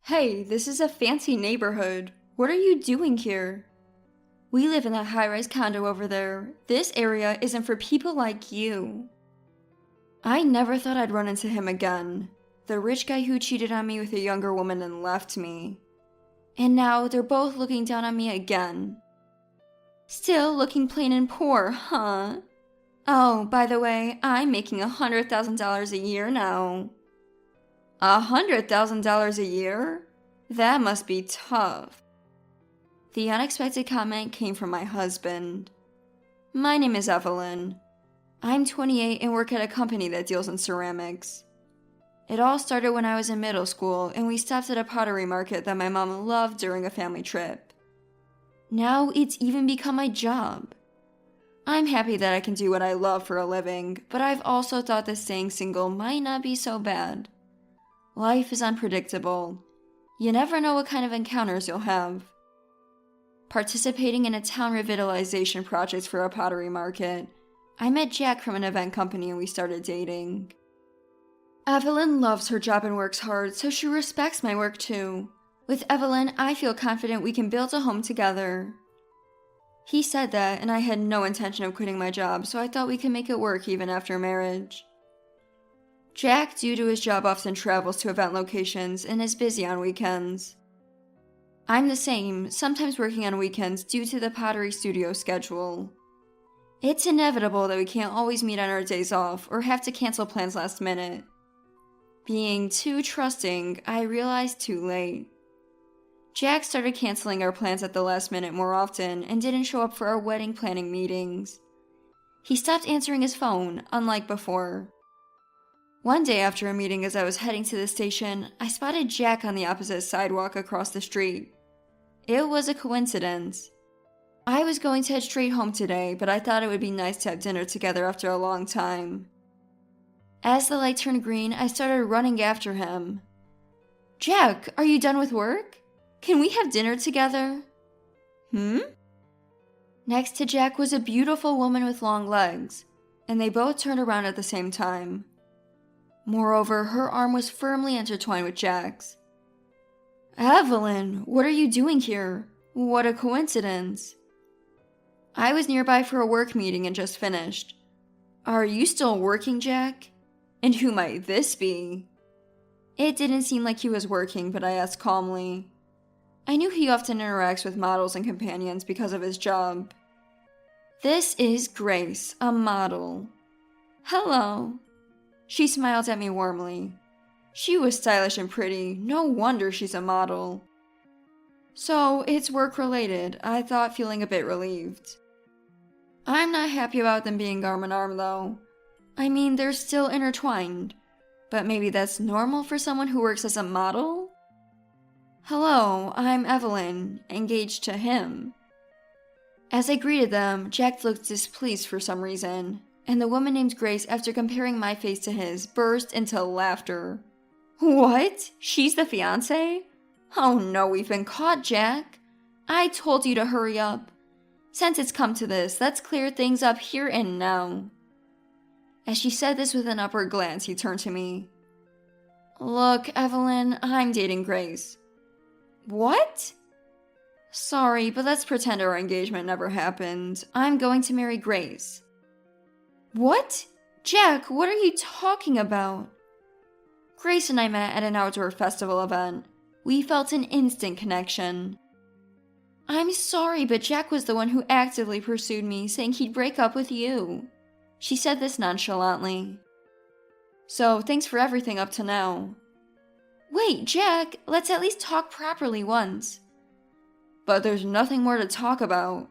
Hey, this is a fancy neighborhood. What are you doing here? We live in that high-rise condo over there. This area isn't for people like you. I never thought I'd run into him again. The rich guy who cheated on me with a younger woman and left me. And now they're both looking down on me again. Still looking plain and poor, huh? Oh, by the way, I'm making $100,000 a year now. $100,000 a year? That must be tough. The unexpected comment came from my husband. My name is Evelyn. I'm 28 and work at a company that deals in ceramics. It all started when I was in middle school and we stopped at a pottery market that my mom loved during a family trip. Now it's even become my job. I'm happy that I can do what I love for a living, but I've also thought that staying single might not be so bad. Life is unpredictable. You never know what kind of encounters you'll have. Participating in a town revitalization project for a pottery market, I met Jack from an event company and we started dating. Evelyn loves her job and works hard, so she respects my work too. With Evelyn, I feel confident we can build a home together. He said that, and I had no intention of quitting my job, so I thought we could make it work even after marriage. Jack, due to his job, often travels to event locations and is busy on weekends. I'm the same, sometimes working on weekends due to the pottery studio schedule. It's inevitable that we can't always meet on our days off or have to cancel plans last minute. Being too trusting, I realized too late. Jack started canceling our plans at the last minute more often and didn't show up for our wedding planning meetings. He stopped answering his phone, unlike before. One day after a meeting as I was heading to the station, I spotted Jack on the opposite sidewalk across the street. It was a coincidence. I was going to head straight home today, but I thought it would be nice to have dinner together after a long time. As the light turned green, I started running after him. Jack, are you done with work? Can we have dinner together? Next to Jack was a beautiful woman with long legs, and they both turned around at the same time. Moreover, her arm was firmly intertwined with Jack's. Evelyn, what are you doing here? What a coincidence. I was nearby for a work meeting and just finished. Are you still working, Jack? And who might this be? It didn't seem like he was working, but I asked calmly. I knew he often interacts with models and companions because of his job. This is Grace, a model. Hello. She smiled at me warmly. She was stylish and pretty, no wonder she's a model. So, it's work-related, I thought, feeling a bit relieved. I'm not happy about them being arm in arm, though. I mean, they're still intertwined. But maybe that's normal for someone who works as a model? Hello, I'm Evelyn, engaged to him. As I greeted them, Jack looked displeased for some reason, and the woman named Grace, after comparing my face to his, burst into laughter. What? She's the fiancé? Oh no, we've been caught, Jack. I told you to hurry up. Since it's come to this, let's clear things up here and now. As she said this with an upward glance, he turned to me. Look, Evelyn, I'm dating Grace. What? Sorry, but let's pretend our engagement never happened. I'm going to marry Grace. What? Jack, what are you talking about? Grace and I met at an outdoor festival event. We felt an instant connection. I'm sorry, but Jack was the one who actively pursued me, saying he'd break up with you. She said this nonchalantly. So, thanks for everything up to now. Wait, Jack, let's at least talk properly once. But there's nothing more to talk about.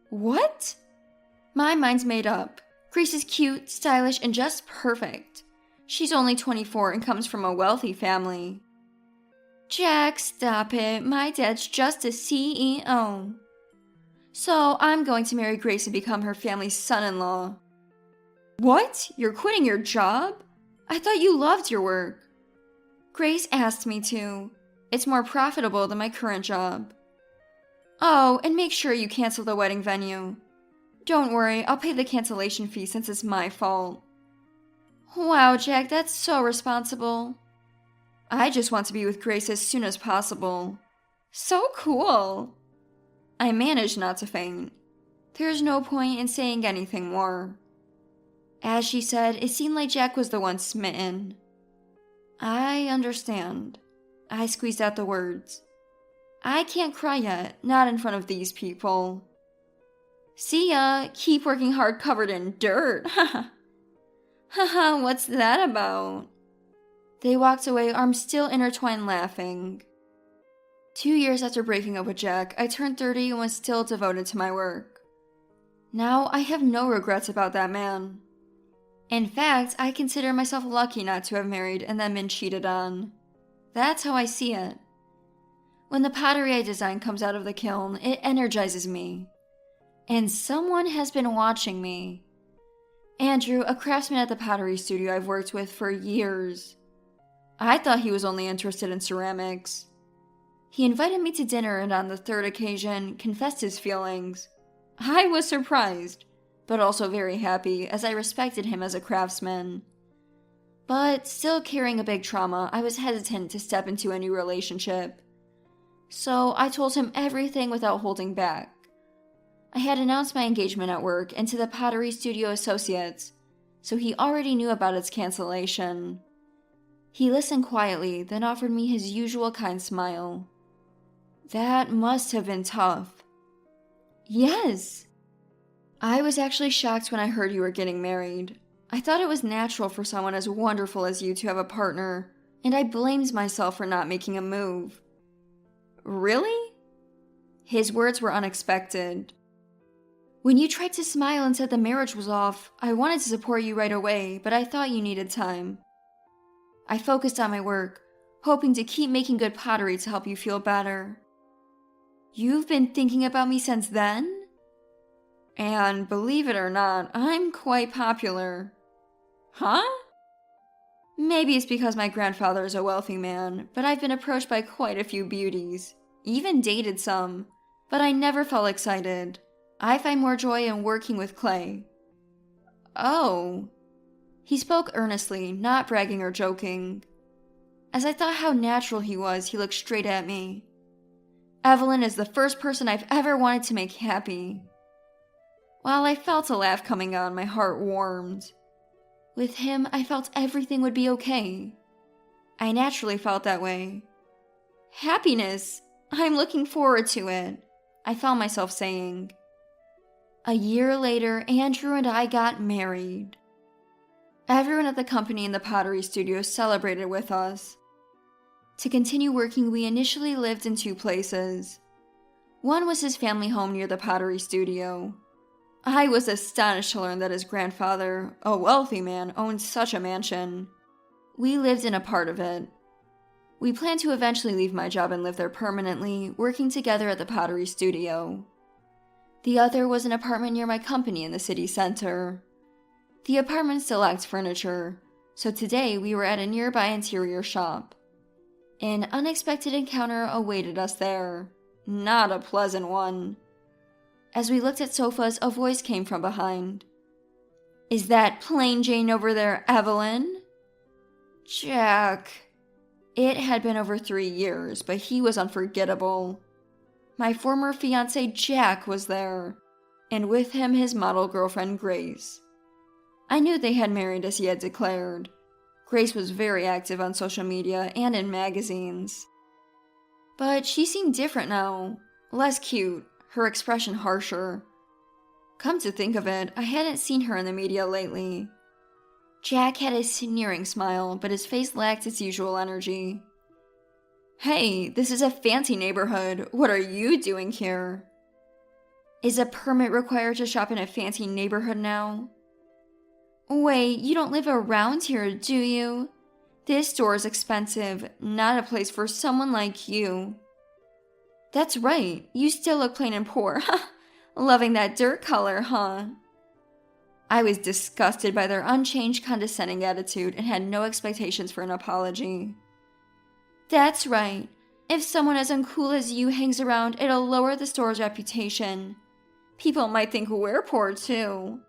What? My mind's made up. Grace is cute, stylish, and just perfect. She's only 24 and comes from a wealthy family. Jack, stop it. My dad's just a CEO. So I'm going to marry Grace and become her family's son-in-law. What? You're quitting your job? I thought you loved your work. Grace asked me to. It's more profitable than my current job. Oh, and make sure you cancel the wedding venue. Don't worry, I'll pay the cancellation fee since it's my fault. Wow, Jack, that's so responsible. I just want to be with Grace as soon as possible. So cool! I managed not to faint. There's no point in saying anything more. As she said, it seemed like Jack was the one smitten. I understand. I squeezed out the words. I can't cry yet, not in front of these people. See ya, keep working hard covered in dirt. Haha, what's that about? They walked away, arms still intertwined, laughing. 2 years after breaking up with Jack, I turned 30 and was still devoted to my work. Now I have no regrets about that man. In fact, I consider myself lucky not to have married and then been cheated on. That's how I see it. When the pottery I design comes out of the kiln, it energizes me. And someone has been watching me. Andrew, a craftsman at the pottery studio I've worked with for years. I thought he was only interested in ceramics. He invited me to dinner and on the third occasion, confessed his feelings. I was surprised, but also very happy as I respected him as a craftsman. But still carrying a big trauma, I was hesitant to step into a new relationship. So I told him everything without holding back. I had announced my engagement at work and to the pottery studio associates, so he already knew about its cancellation. He listened quietly, then offered me his usual kind smile. That must have been tough. Yes. I was actually shocked when I heard you were getting married. I thought it was natural for someone as wonderful as you to have a partner, and I blamed myself for not making a move. Really? His words were unexpected. When you tried to smile and said the marriage was off, I wanted to support you right away, but I thought you needed time. I focused on my work, hoping to keep making good pottery to help you feel better. You've been thinking about me since then? And believe it or not, I'm quite popular. Huh? Maybe it's because my grandfather is a wealthy man, but I've been approached by quite a few beauties, even dated some, but I never felt excited. I find more joy in working with clay. Oh. He spoke earnestly, not bragging or joking. As I thought how natural he was, he looked straight at me. Evelyn is the first person I've ever wanted to make happy. While I felt a laugh coming on, my heart warmed. With him, I felt everything would be okay. I naturally felt that way. Happiness! I'm looking forward to it, I found myself saying. A year later, Andrew and I got married. Everyone at the company and the pottery studio celebrated with us. To continue working, we initially lived in 2 places. One was his family home near the pottery studio. I was astonished to learn that his grandfather, a wealthy man, owned such a mansion. We lived in a part of it. We planned to eventually leave my job and live there permanently, working together at the pottery studio. The other was an apartment near my company in the city center. The apartment still lacked furniture, so today we were at a nearby interior shop. An unexpected encounter awaited us there. Not a pleasant one. As we looked at sofas, a voice came from behind. Is that plain Jane over there, Evelyn? Jack. It had been over 3 years, but he was unforgettable. My former fiancé Jack was there, and with him his model girlfriend Grace. I knew they had married as he had declared. Grace was very active on social media and in magazines. But she seemed different now, less cute, her expression harsher. Come to think of it, I hadn't seen her in the media lately. Jack had a sneering smile, but his face lacked its usual energy. Hey, this is a fancy neighborhood. What are you doing here? Is a permit required to shop in a fancy neighborhood now? Wait, you don't live around here, do you? This store is expensive, not a place for someone like you. That's right, you still look plain and poor. Loving that dirt color, huh? I was disgusted by their unchanged condescending attitude and had no expectations for an apology. That's right. If someone as uncool as you hangs around, it'll lower the store's reputation. People might think we're poor too.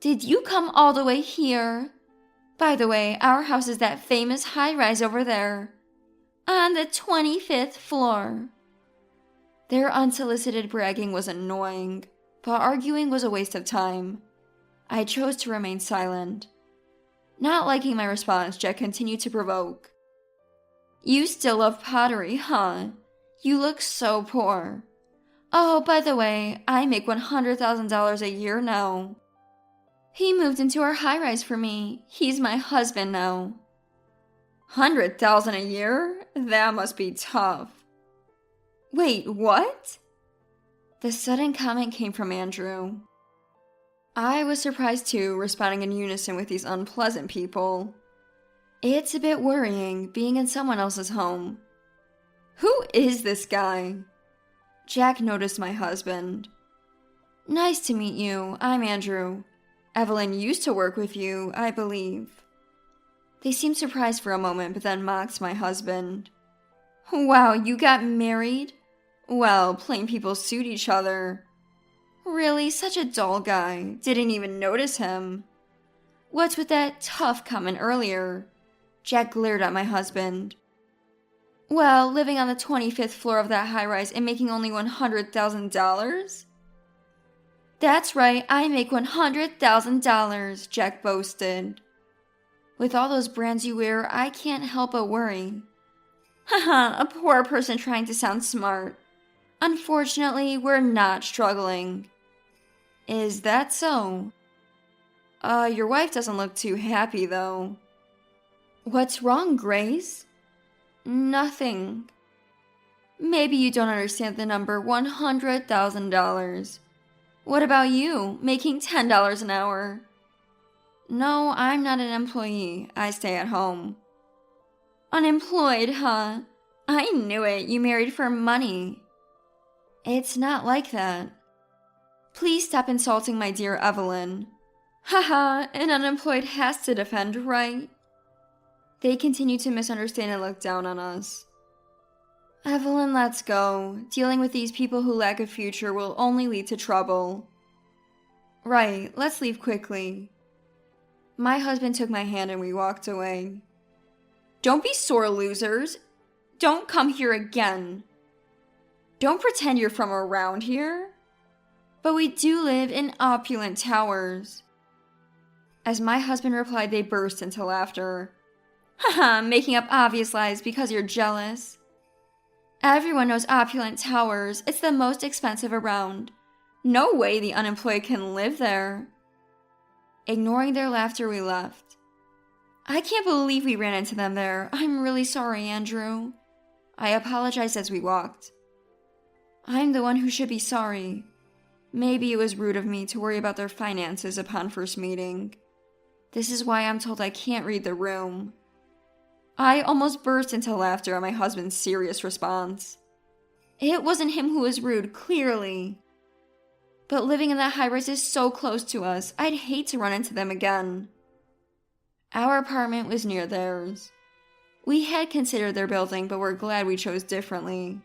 Did you come all the way here? By the way, our house is that famous high-rise over there, on the 25th floor. Their unsolicited bragging was annoying, but arguing was a waste of time. I chose to remain silent. Not liking my response, Jack continued to provoke. You still love pottery, huh? You look so poor. Oh, by the way, I make $100,000 a year now. He moved into our high-rise for me. He's my husband now. $100,000 a year? That must be tough. Wait, what? The sudden comment came from Andrew. I was surprised too, responding in unison with these unpleasant people. It's a bit worrying, being in someone else's home. Who is this guy? Jack noticed my husband. Nice to meet you, I'm Andrew. Evelyn used to work with you, I believe. They seemed surprised for a moment, but then mocked my husband. Wow, you got married? Well, plain people suit each other. Really, such a dull guy. Didn't even notice him. What's with that tough comment earlier? Jack glared at my husband. Well, living on the 25th floor of that high-rise and making only $100,000? That's right, I make $100,000, Jack boasted. With all those brands you wear, I can't help but worry. Haha, a poor person trying to sound smart. Unfortunately, we're not struggling. Is that so? Your wife doesn't look too happy, though. What's wrong, Grace? Nothing. Maybe you don't understand the number $100,000. What about you, making $10 an hour? No, I'm not an employee. I stay at home. Unemployed, huh? I knew it. You married for money. It's not like that. Please stop insulting my dear Evelyn. Haha, an unemployed has to defend, right? They continue to misunderstand and look down on us. Evelyn, let's go. Dealing with these people who lack a future will only lead to trouble. Right, let's leave quickly. My husband took my hand and we walked away. Don't be sore losers. Don't come here again. Don't pretend you're from around here. But we do live in opulent towers. As my husband replied, they burst into laughter. Haha, making up obvious lies because you're jealous. Everyone knows opulent towers. It's the most expensive around. No way the unemployed can live there. Ignoring their laughter, we left. I can't believe we ran into them there. I'm really sorry, Andrew. I apologized as we walked. I'm the one who should be sorry. Maybe it was rude of me to worry about their finances upon first meeting. This is why I'm told I can't read the room. I almost burst into laughter at my husband's serious response. It wasn't him who was rude, clearly. But living in that high-rise is so close to us, I'd hate to run into them again. Our apartment was near theirs. We had considered their building, but were glad we chose differently.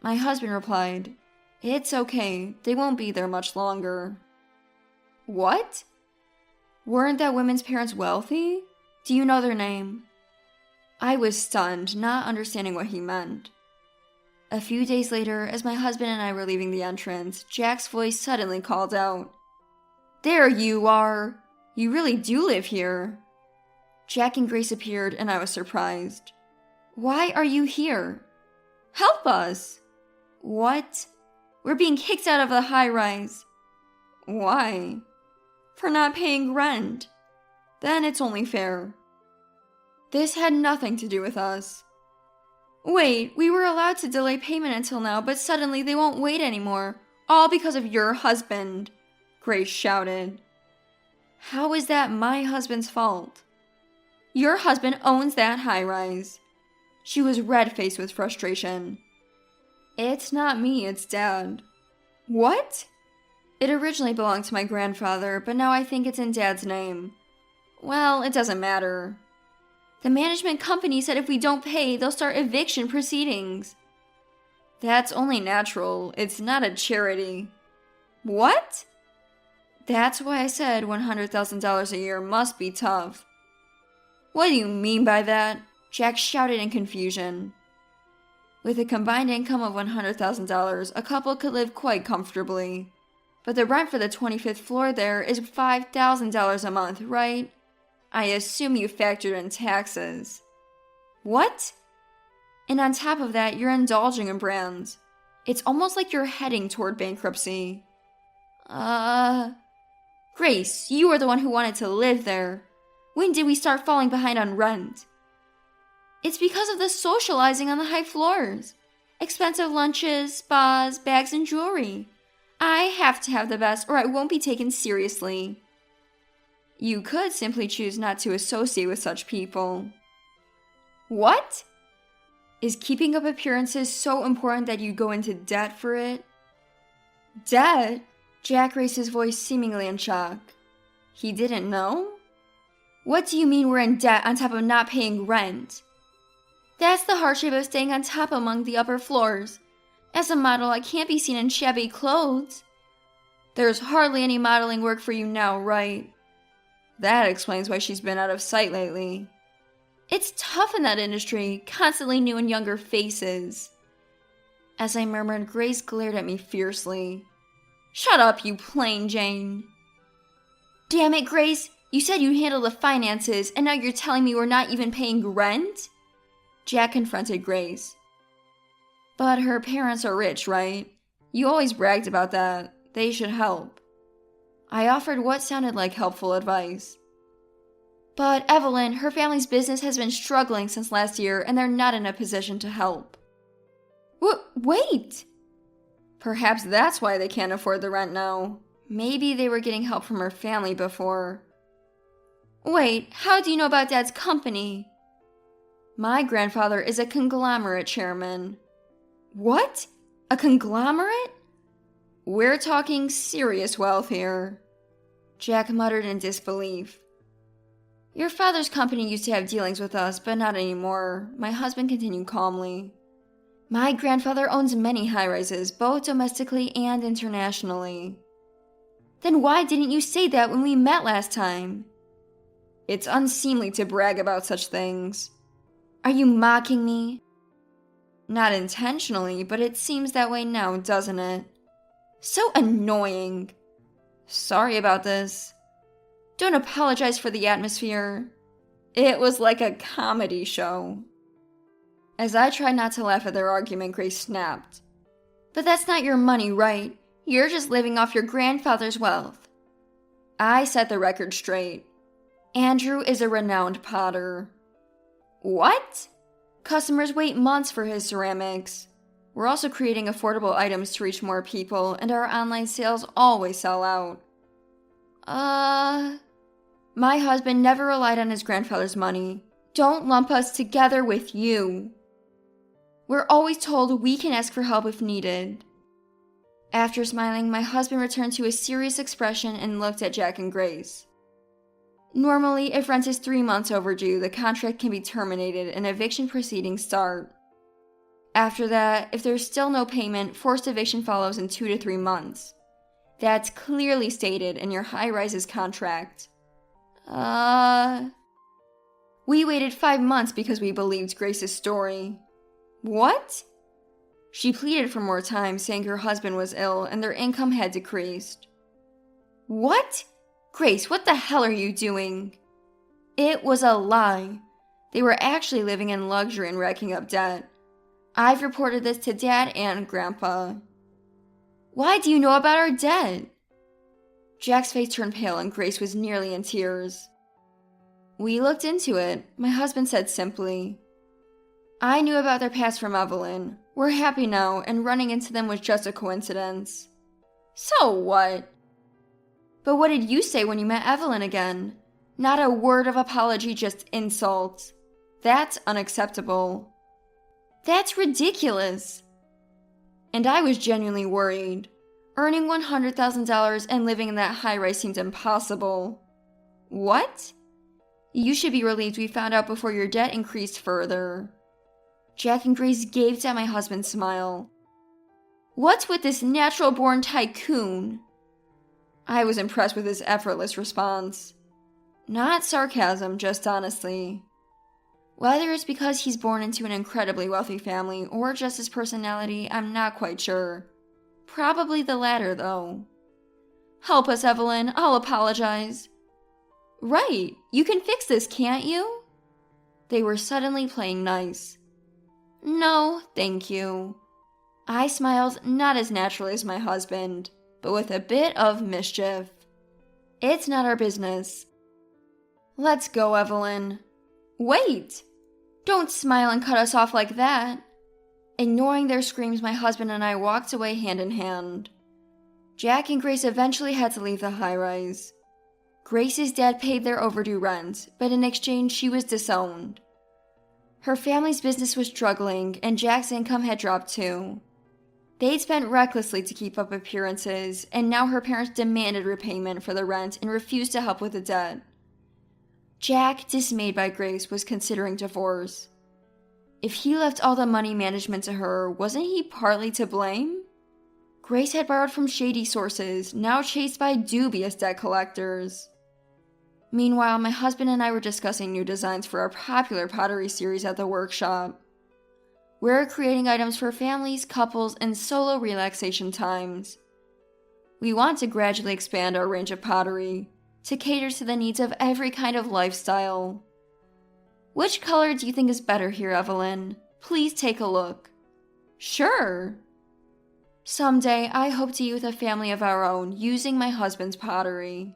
My husband replied, It's okay, they won't be there much longer. What? Weren't that women's parents wealthy? Do you know their name? I was stunned, not understanding what he meant. A few days later, as my husband and I were leaving the entrance, Jack's voice suddenly called out, There you are! You really do live here! Jack and Grace appeared, and I was surprised. Why are you here? Help us! What? We're being kicked out of the high-rise. Why? For not paying rent. Then it's only fair. This had nothing to do with us. Wait, we were allowed to delay payment until now, but suddenly they won't wait anymore. All because of your husband, Grace shouted. How is that my husband's fault? Your husband owns that high-rise. She was red-faced with frustration. It's not me, it's Dad. What? It originally belonged to my grandfather, but now I think it's in Dad's name. Well, it doesn't matter. The management company said if we don't pay, they'll start eviction proceedings. That's only natural. It's not a charity. What? That's why I said $100,000 a year must be tough. What do you mean by that? Jack shouted in confusion. With a combined income of $100,000, a couple could live quite comfortably. But the rent for the 25th floor there is $5,000 a month, right? I assume you factored in taxes. What? And on top of that, you're indulging in brands. It's almost like you're heading toward bankruptcy. Grace, you were the one who wanted to live there. When did we start falling behind on rent? It's because of the socializing on the high floors. Expensive lunches, spas, bags, and jewelry. I have to have the best or I won't be taken seriously. You could simply choose not to associate with such people. What? Is keeping up appearances so important that you go into debt for it? Debt? Jack raised his voice seemingly in shock. He didn't know? What do you mean we're in debt on top of not paying rent? That's the hardship of staying on top among the upper floors. As a model, I can't be seen in shabby clothes. There's hardly any modeling work for you now, right? That explains why she's been out of sight lately. It's tough in that industry, constantly new and younger faces. As I murmured, Grace glared at me fiercely. Shut up, you plain Jane. Damn it, Grace. You said you'd handle the finances, and now you're telling me we're not even paying rent? Jack confronted Grace. But her parents are rich, right? You always bragged about that. They should help. I offered what sounded like helpful advice. But Evelyn, her family's business has been struggling since last year, and they're not in a position to help. Wait! Perhaps that's why they can't afford the rent now. Maybe they were getting help from her family before. Wait, how do you know about Dad's company? My grandfather is a conglomerate chairman. What? A conglomerate? We're talking serious wealth here. Jack muttered in disbelief. Your father's company used to have dealings with us, but not anymore, my husband continued calmly. My grandfather owns many high-rises, both domestically and internationally. Then why didn't you say that when we met last time? It's unseemly to brag about such things. Are you mocking me? Not intentionally, but it seems that way now, doesn't it? So annoying. Sorry about this. Don't apologize for the atmosphere. It was like a comedy show. As I tried not to laugh at their argument, Grace snapped. But that's not your money, right? You're just living off your grandfather's wealth. I set the record straight. Andrew is a renowned potter. What? Customers wait months for his ceramics. We're also creating affordable items to reach more people, and our online sales always sell out. My husband never relied on his grandfather's money. Don't lump us together with you. We're always told we can ask for help if needed. After smiling, my husband returned to a serious expression and looked at Jack and Grace. Normally, if rent is 3 months overdue, the contract can be terminated and eviction proceedings start. After that, if there's still no payment, forced eviction follows in 2 to 3 months. That's clearly stated in your high-rises contract. We waited 5 months because we believed Grace's story. What? She pleaded for more time, saying her husband was ill and their income had decreased. What? Grace, what the hell are you doing? It was a lie. They were actually living in luxury and racking up debt. I've reported this to Dad and Grandpa. Why do you know about our debt? Jack's face turned pale and Grace was nearly in tears. We looked into it, my husband said simply. I knew about their past from Evelyn. We're happy now, and running into them was just a coincidence. So what? But what did you say when you met Evelyn again? Not a word of apology, just insults. That's unacceptable. That's ridiculous. And I was genuinely worried. Earning $100,000 and living in that high-rise seemed impossible. What? You should be relieved we found out before your debt increased further. Jack and Grace gaped at my husband's smile. What's with this natural-born tycoon? I was impressed with his effortless response. Not sarcasm, just honestly. Whether it's because he's born into an incredibly wealthy family or just his personality, I'm not quite sure. Probably the latter, though. Help us, Evelyn. I'll apologize. Right, you can fix this, can't you? They were suddenly playing nice. No, thank you. I smiled, not as naturally as my husband, but with a bit of mischief. It's not our business. Let's go, Evelyn. Wait! Don't smile and cut us off like that. Ignoring their screams, my husband and I walked away hand in hand. Jack and Grace eventually had to leave the high-rise. Grace's dad paid their overdue rent, but in exchange she was disowned. Her family's business was struggling, and Jack's income had dropped too. They'd spent recklessly to keep up appearances, and now her parents demanded repayment for the rent and refused to help with the debt. Jack, dismayed by Grace, was considering divorce. If he left all the money management to her, wasn't he partly to blame? Grace had borrowed from shady sources, now chased by dubious debt collectors. Meanwhile, my husband and I were discussing new designs for our popular pottery series at the workshop. We're creating items for families, couples, and solo relaxation times. We want to gradually expand our range of pottery to cater to the needs of every kind of lifestyle. Which color do you think is better here, Evelyn? Please take a look. Sure. Someday, I hope to youth a family of our own using my husband's pottery.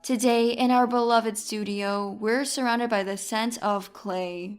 Today, in our beloved studio, we're surrounded by the scent of clay.